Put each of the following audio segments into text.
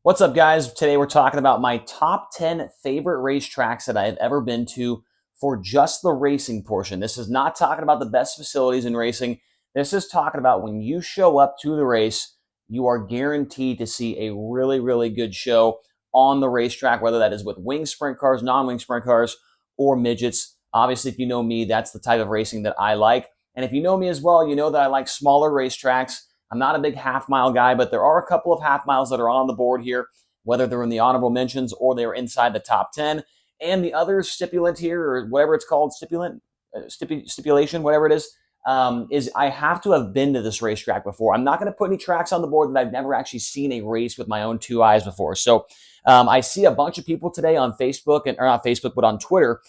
What's up, guys? Today we're talking about my top 10 favorite racetracks that I've ever been to for just the racing portion. This is not talking about the best facilities in racing. This is talking about when you show up to the race, you are guaranteed to see a really, really good show on the racetrack, whether that is with wing sprint cars, non-wing sprint cars, or midgets. Obviously, if you know me, that's the type of racing that I like. And if you know me as well, you know that I like smaller racetracks. I'm not a big half-mile guy, but there are a couple of half miles that are on the board here, whether they're in the honorable mentions or they're inside the top 10. And the other stipulant here, or whatever it's called, stipulation, whatever it is I have to have been to this racetrack before. I'm not going to put any tracks on the board that I've never actually seen a race with my own two eyes before. So I see a bunch of people today on Facebook, or not Facebook, but on Twitter,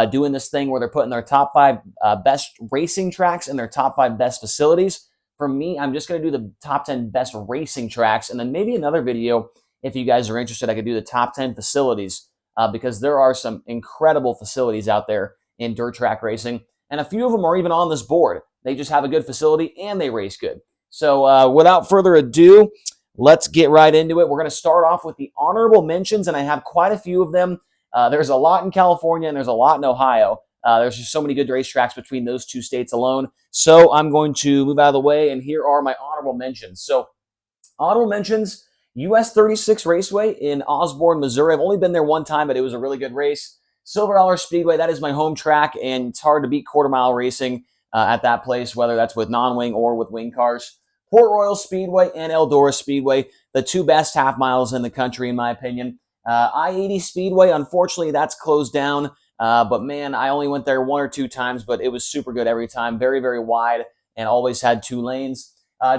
doing this thing where they're putting their top 5 best racing tracks and their top 5 best facilities. For me, I'm just going to do the top 10 best racing tracks, and then maybe another video, if you guys are interested, I could do the top 10 facilities because there are some incredible facilities out there in dirt track racing, and a few of them are even on this board. They just have a good facility and they race good. So without further ado, let's get right into it. We're going to start off with the honorable mentions, and I have quite a few of them. There's a lot in California and there's a lot in Ohio. There's just so many good racetracks between those two states alone. So I'm going to move out of the way, and here are my honorable mentions. So honorable mentions, US 36 Raceway in Osborne, Missouri. I've only been there one time, but it was a really good race. Silver Dollar Speedway, that is my home track, and it's hard to beat quarter mile racing at that place, whether that's with non-wing or with wing cars. Port Royal Speedway and Eldora Speedway, the two best half miles in the country, in my opinion. I-80 Speedway, unfortunately, that's closed down. But man, I only went there one or two times, but it was super good every time. Very, very wide and always had 2 lanes.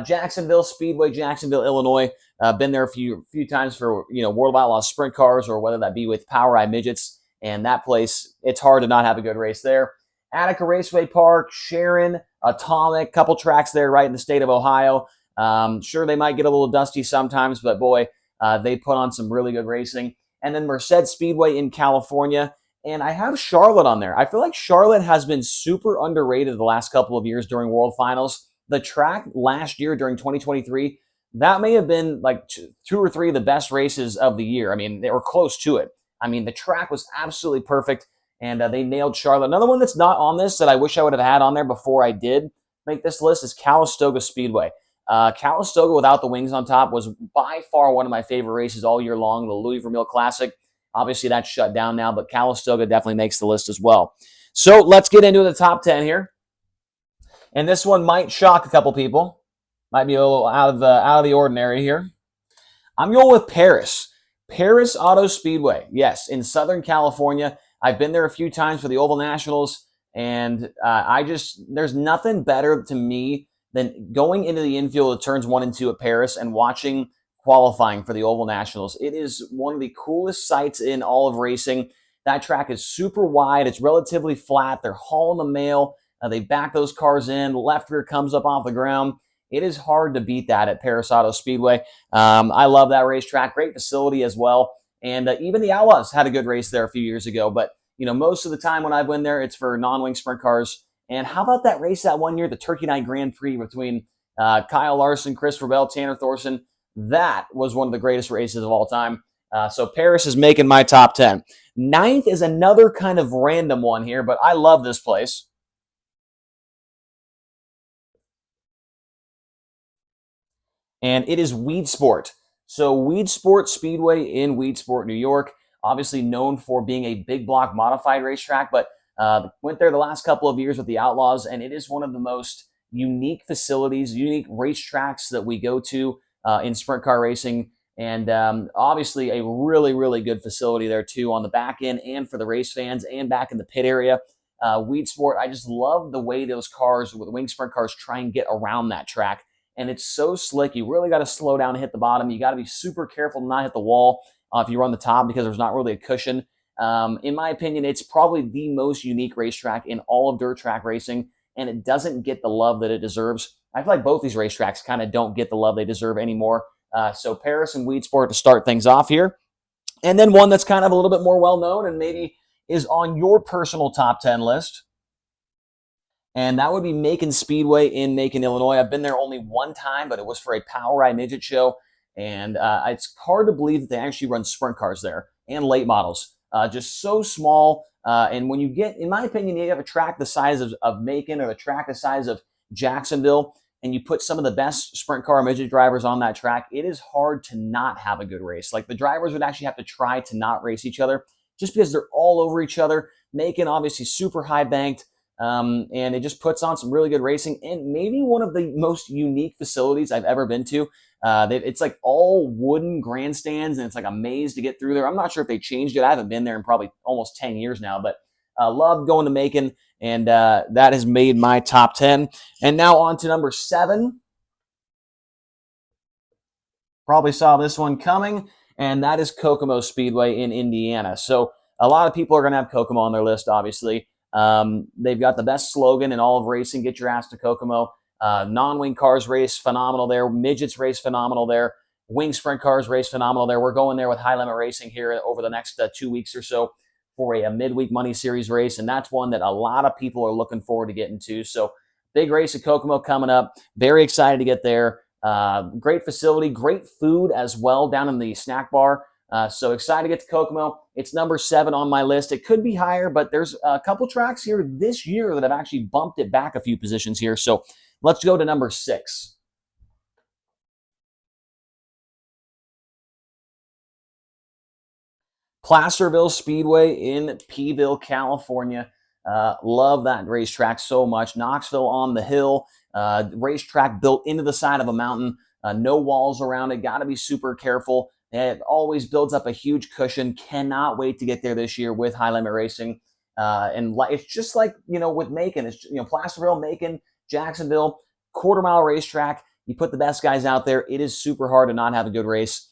Jacksonville Speedway, Jacksonville, Illinois. Been there a few times for, World of Outlaws sprint cars, or whether that be with POWRi midgets. And that place, it's hard to not have a good race there. Attica Raceway Park, Sharon, Atomic, couple tracks there right in the state of Ohio. Sure, they might get a little dusty sometimes, but boy, they put on some really good racing. And then Merced Speedway in California. And I have Charlotte on there. I feel like Charlotte has been super underrated the last couple of years during World Finals. The track last year during 2023, that may have been like 2 or 3 of the best races of the year. I mean, they were close to it. I mean, the track was absolutely perfect, and they nailed Charlotte. Another one that's not on this that I wish I would have had on there before I did make this list is Calistoga Speedway. Calistoga without the wings on top was by far one of my favorite races all year long, the Louis Vermeil Classic. Obviously, that's shut down now, but Calistoga definitely makes the list as well. So let's get into the top 10 here. And this one might shock a couple people. Might be a little out of the ordinary here. I'm going with Paris. Paris Auto Speedway. Yes, in Southern California. I've been there a few times for the Oval Nationals, and there's nothing better to me than going into the infield of turns 1 and 2 at Paris and watching qualifying for the Oval Nationals. It is one of the coolest sights in all of racing. That track is super wide. It's relatively flat. They're hauling the mail. They back those cars in. Left rear comes up off the ground. It is hard to beat that at Paris Auto Speedway. I love that racetrack. Great facility as well. And even the Outlaws had a good race there a few years ago. But, most of the time when I've been there, it's for non-wing sprint cars. And how about that race that one year, the Turkey Night Grand Prix between Kyle Larson, Christopher Bell, Tanner Thorson? That was one of the greatest races of all time. So Paris is making my top 10. 9th is another kind of random one here, but I love this place. And it is Weedsport. So Weedsport Speedway in Weedsport, New York, obviously known for being a big block modified racetrack, but went there the last couple of years with the Outlaws, and it is one of the most unique facilities, unique racetracks that we go to in sprint car racing. And obviously a really, really good facility there too on the back end and for the race fans and back in the pit area. Weedsport, I just love the way those cars with wing sprint cars try and get around that track. And it's so slick. You really got to slow down and hit the bottom. You got to be super careful to not hit the wall if you run the top because there's not really a cushion. In my opinion, it's probably the most unique racetrack in all of dirt track racing, and it doesn't get the love that it deserves. I feel like both these racetracks kind of don't get the love they deserve anymore. So Paris and Weedsport to start things off here. And then one that's kind of a little bit more well-known and maybe is on your personal top 10 list. And that would be Macon Speedway in Macon, Illinois. I've been there only one time, but it was for a POWRi midget show. And it's hard to believe that they actually run sprint cars there and late models. Just so small. And when you get, in my opinion, you have a track the size of Macon or a track the size of Jacksonville, and you put some of the best sprint car midget drivers on that track, it is hard to not have a good race. Like the drivers would actually have to try to not race each other just because they're all over each other. Macon, obviously, super high banked. And it just puts on some really good racing and maybe one of the most unique facilities I've ever been to. It's like all wooden grandstands and it's like a maze to get through there. I'm not sure if they changed it. I haven't been there in probably almost 10 years now, but love going to Macon, and that has made my top 10. And now on to number 7. Probably saw this one coming, and that is Kokomo Speedway in Indiana. So a lot of people are going to have Kokomo on their list, obviously. They've got the best slogan in all of racing, get your ass to Kokomo. Non-wing cars race phenomenal there. Midgets race phenomenal there. Wing sprint cars race phenomenal there. We're going there with High Limit Racing here over the next 2 weeks or so for a midweek Money Series race, and that's one that a lot of people are looking forward to getting to. So big race at Kokomo coming up. Very excited to get there. Great facility, great food as well down in the snack bar. So excited to get to Kokomo. It's number 7 on my list. It could be higher, but there's a couple tracks here this year that have actually bumped it back a few positions here. So let's go to number 6. Placerville Speedway in Peeville, California. Love that racetrack so much. Knoxville on the hill. Racetrack built into the side of a mountain. No walls around it. Got to be super careful. It always builds up a huge cushion. Cannot wait to get there this year with High Limit Racing. And it's just like, with Macon. It's, Placerville, Macon, Jacksonville, quarter-mile racetrack. You put the best guys out there. It is super hard to not have a good race.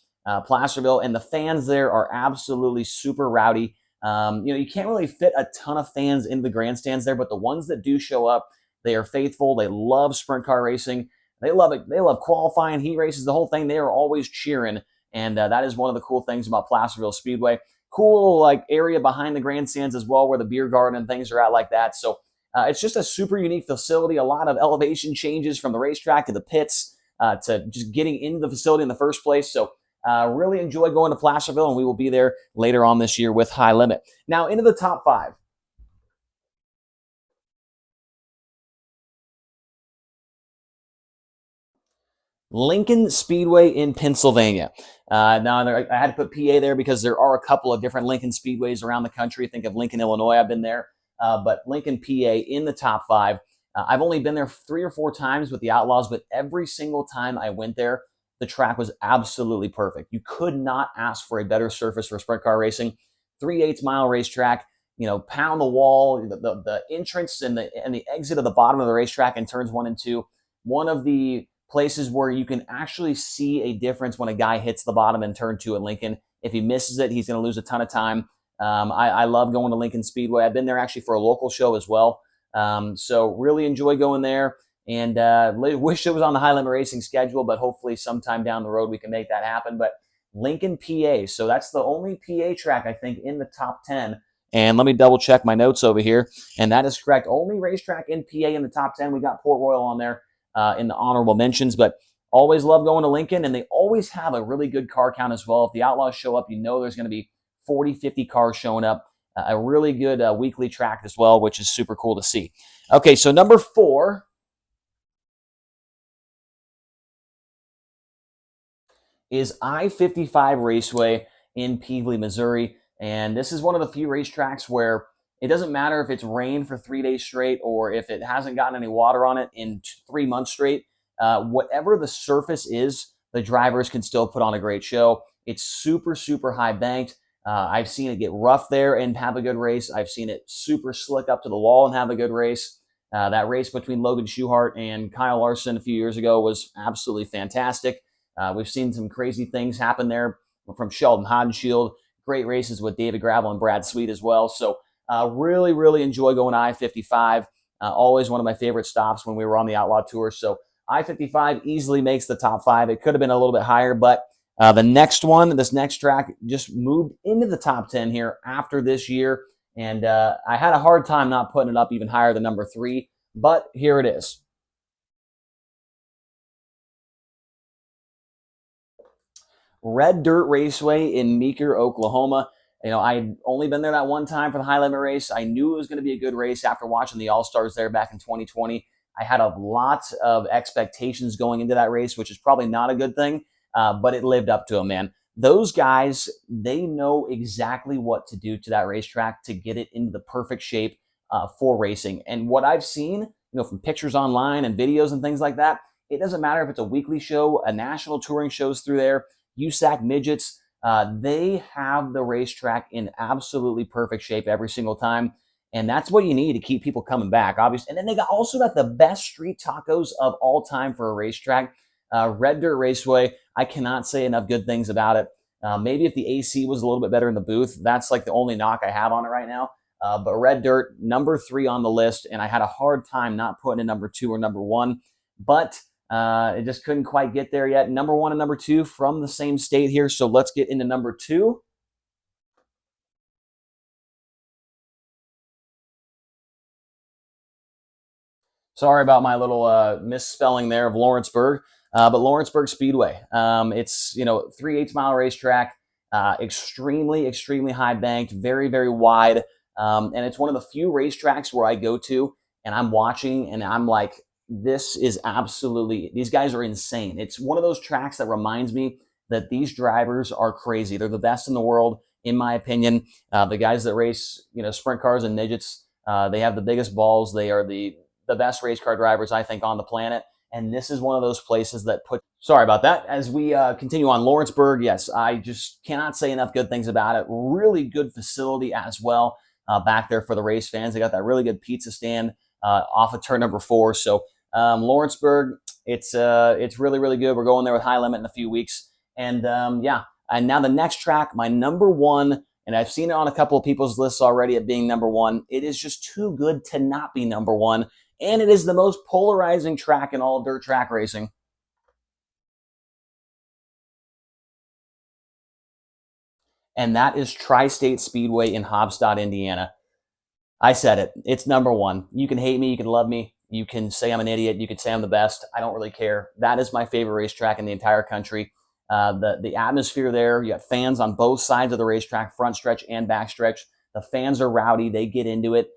Placerville, and the fans there are absolutely super rowdy. You can't really fit a ton of fans into the grandstands there, but the ones that do show up, they are faithful. They love sprint car racing. They love it. They love qualifying, heat races, the whole thing. They are always cheering, and that is one of the cool things about Placerville Speedway. Cool little area behind the grandstands as well, where the beer garden and things are at like that. So it's just a super unique facility. A lot of elevation changes from the racetrack to the pits to just getting into the facility in the first place. So really enjoy going to Placerville, and we will be there later on this year with High Limit. Now, into the top 5. Lincoln Speedway in Pennsylvania. Now, I had to put PA there because there are a couple of different Lincoln Speedways around the country. Think of Lincoln, Illinois. I've been there. But Lincoln, PA in the top 5. I've only been there 3 or 4 times with the Outlaws, but every single time I went there, the track was absolutely perfect. You could not ask for a better surface for sprint car racing. 3/8 mile racetrack, pound the wall, the entrance and the exit of the bottom of the racetrack in turns 1 and 2. One of the places where you can actually see a difference when a guy hits the bottom in turn 2 at Lincoln. If he misses it, he's going to lose a ton of time. I love going to Lincoln Speedway. I've been there actually for a local show as well. So really enjoy going there. And wish it was on the High Limit Racing schedule, but hopefully sometime down the road we can make that happen. But Lincoln, PA. So that's the only PA track, I think, in the top 10. And let me double check my notes over here. And that is correct. Only racetrack in PA in the top 10. We got Port Royal on there in the honorable mentions. But always love going to Lincoln. And they always have a really good car count as well. If the Outlaws show up, there's going to be 40, 50 cars showing up. A really good weekly track as well, which is super cool to see. Okay, so number 4 is I-55 Raceway in Pevely, Missouri. And this is one of the few racetracks where it doesn't matter if it's rained for 3 days straight or if it hasn't gotten any water on it in 3 months straight. Whatever the surface is, the drivers can still put on a great show. It's super, super high banked. I've seen it get rough there and have a good race. I've seen it super slick up to the wall and have a good race. That race between Logan Schuchart and Kyle Larson a few years ago was absolutely fantastic. We've seen some crazy things happen there from Sheldon Hodenshield. Great races with David Gravel and Brad Sweet as well. So really, really enjoy going to I-55. Always one of my favorite stops when we were on the Outlaw Tour. So I-55 easily makes the top 5. It could have been a little bit higher, but this next track just moved into the top 10 here after this year. And I had a hard time not putting it up even higher than number 3, but here it is. Red Dirt Raceway in Meeker, Oklahoma. I'd only been there that one time for the high limit race. I knew it was going to be a good race after watching the All-Stars there back in 2020. I had a lot of expectations going into that race, which is probably not a good thing, but it lived up to them, man. Those guys, they know exactly what to do to that racetrack to get it into the perfect shape for racing. And what I've seen, from pictures online and videos and things like that, it doesn't matter if it's a weekly show, a national touring shows through there, USAC midgets, they have the racetrack in absolutely perfect shape every single time. And that's what you need to keep people coming back, obviously. And then they also got the best street tacos of all time for a racetrack. Red Dirt Raceway, I cannot say enough good things about it. Maybe if the AC was a little bit better in the booth, that's like the only knock I have on it right now. But Red Dirt, number 3 on the list, and I had a hard time not putting in number 2 or number 1. But it just couldn't quite get there yet. Number 1 and number 2 from the same state here. So let's get into number 2. Sorry about my little misspelling there of Lawrenceburg, but Lawrenceburg Speedway. It's 3/8 mile racetrack, extremely, extremely high banked, very, very wide, and it's one of the few racetracks where I go to and I'm watching and I'm like, these guys are insane. It's one of those tracks that reminds me that these drivers are crazy. They're the best in the world, in my opinion. The guys that race, sprint cars and midgets, they have the biggest balls. They are the best race car drivers, I think, on the planet. And this is one of those places that sorry about that. As we continue on, Lawrenceburg, yes, I just cannot say enough good things about it. Really good facility as well back there for the race fans. They got that really good pizza stand off of turn number 4. So Lawrenceburg, it's really, really good. We're going there with High Limit in a few weeks. And yeah, and now the next track, my number 1, and I've seen it on a couple of people's lists already at being number 1. It is just too good to not be number 1. And it is the most polarizing track in all dirt track racing. And that is Tri-State Speedway in Haubstadt, Indiana. I said it. It's number 1. You can hate me. You can love me. You can say I'm an idiot. You can say I'm the best. I don't really care. That is my favorite racetrack in the entire country. The atmosphere there, you got fans on both sides of the racetrack, front stretch and back stretch. The fans are rowdy. They get into it.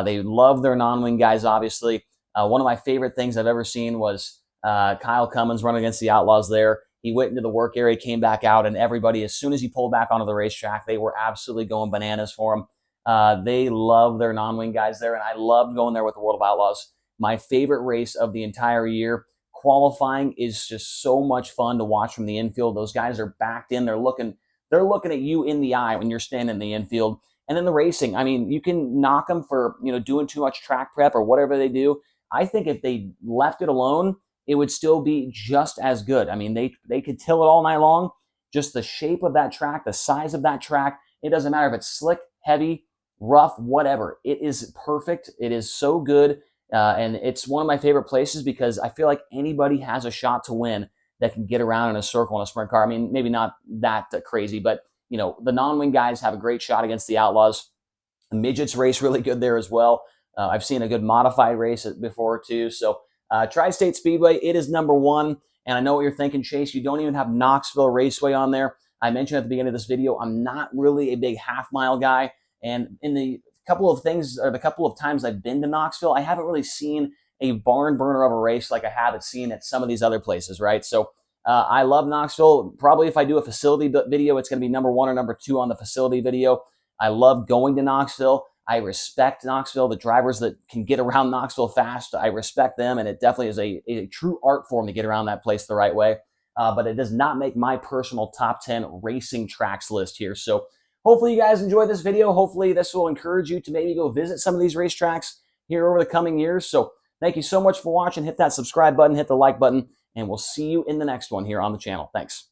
They love their non-wing guys, obviously. One of my favorite things I've ever seen was Kyle Cummins running against the Outlaws there. He went into the work area, came back out, and everybody, as soon as he pulled back onto the racetrack, they were absolutely going bananas for him. They love their non-wing guys there, and I loved going there with the World of Outlaws. My favorite race of the entire year. Qualifying is just so much fun to watch from the infield. Those guys are backed in. They're looking at you in the eye when you're standing in the infield. And then the racing, I mean, you can knock them for doing too much track prep or whatever they do. I think if they left it alone, it would still be just as good. I mean, they could till it all night long. Just the shape of that track, the size of that track, it doesn't matter if it's slick, heavy, rough, whatever. It is perfect. It is so good. And it's one of my favorite places because I feel like anybody has a shot to win that can get around in a circle in a sprint car. I mean, maybe not that crazy, but the non-wing guys have a great shot against the Outlaws. The midgets race really good there as well. I've seen a good modified race before too. So Tri-State Speedway, it is number 1. And I know what you're thinking, Chase. You don't even have Knoxville Raceway on there. I mentioned at the beginning of this video, I'm not really a big half-mile guy. And in the couple of times I've been to Knoxville, I haven't really seen a barn burner of a race like I have seen at some of these other places, right? So I love Knoxville. Probably if I do a facility video, it's going to be number 1 or number 2 on the facility video. I love going to Knoxville. I respect Knoxville. The drivers that can get around Knoxville fast, I respect them, and it definitely is a true art form to get around that place the right way. But it does not make my personal top 10 racing tracks list here. So hopefully you guys enjoyed this video. Hopefully this will encourage you to maybe go visit some of these racetracks here over the coming years. So thank you so much for watching. Hit that subscribe button, hit the like button, and we'll see you in the next one here on the channel. Thanks.